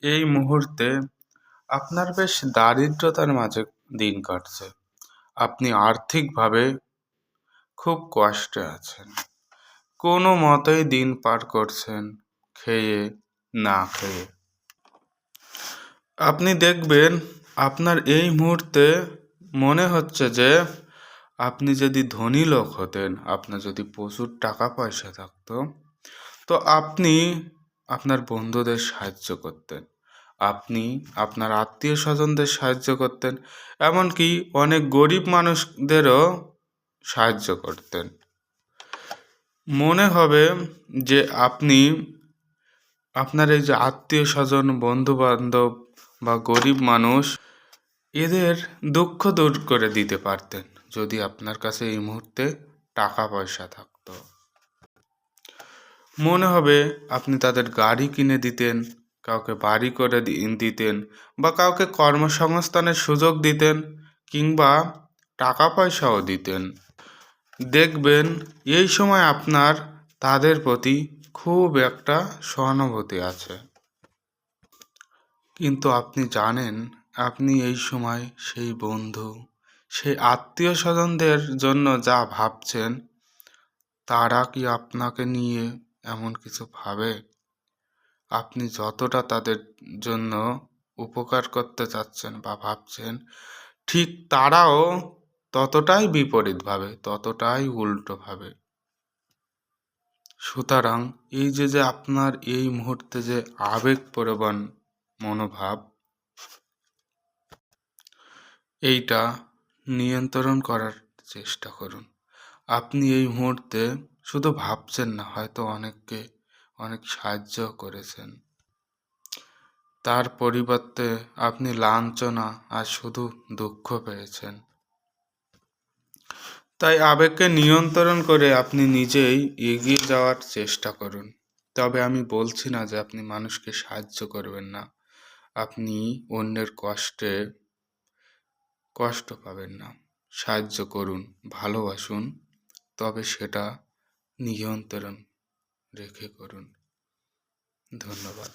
এই মুহূর্তে আপনার বেশ দারিদ্রতার মাঝে দিন কাটছে। আপনি আর্থিকভাবে খুব কষ্টে আছেন। কোনো মতেই দিন পার করছেন, খেয়ে না খেয়ে। আপনি দেখবেন আপনার এই মুহূর্তে মনে হচ্ছে যে আপনি যদি ধনী লোক হতেন, আপনার যদি প্রচুর টাকা পয়সা থাকতো, তো আপনি আপনার বন্ধুদের সাহায্য করতেন, আপনি আপনার আত্মীয় স্বজনদের সাহায্য করতেন, এমনকি অনেক গরিব মানুষদেরও সাহায্য করতেন। মনে হবে যে আপনি আপনার এই যে আত্মীয় স্বজন, বন্ধু বান্ধব বা গরিব মানুষ, এদের দুঃখ দূর করে দিতে পারতেন যদি আপনার কাছে এই মুহূর্তে টাকা পয়সা থাকতো। মনে হবে আপনি তাদের গাড়ি কিনে দিতেন, কাউকে বাড়ি করে দিতেন, বা কাউকে কর্মসংস্থানের সুযোগ দিতেন, কিংবা টাকা পয়সাও দিতেন। দেখবেন এই সময় আপনার তাদের প্রতি খুব একটা সহানুভূতি আছে। কিন্তু আপনি জানেন আপনি এই সময় সেই বন্ধু, সেই আত্মীয় স্বজনদের জন্য যা ভাবছেন, তারা কি আপনাকে নিয়ে এমন কিছু ভাবে? আপনি যতটা তাদের জন্য উপকার করতে চাচ্ছেন বা ভাবছেন, ঠিক তারাও ততটাই বিপরীত ভাবে, ততটাই উল্টো ভাবে। সুতরাং এই যে আপনার এই মুহূর্তে যে আবেগপ্রবণ মনোভাব, এইটা নিয়ন্ত্রণ করার চেষ্টা করুন। আপনি এই মুহূর্তে শুধু ভাবছেন না, হয়তো অনেককে অনেক সাহায্য করেছেন, তার পরিবর্তে আপনি লাঞ্ছনা আর শুধু দুঃখ পেয়েছেন। তাই আবেগকে নিয়ন্ত্রণ করে আপনি নিজেই এগিয়ে যাওয়ার চেষ্টা করুন। তবে আমি বলছি না যে আপনি মানুষকে সাহায্য করবেন না, আপনি অন্যের কষ্ট পাবেন না। সাহায্য করুন, ভালোবাসুন, তবে সেটা নিয়ন্ত্রণ রেখে করুন। ধন্যবাদ।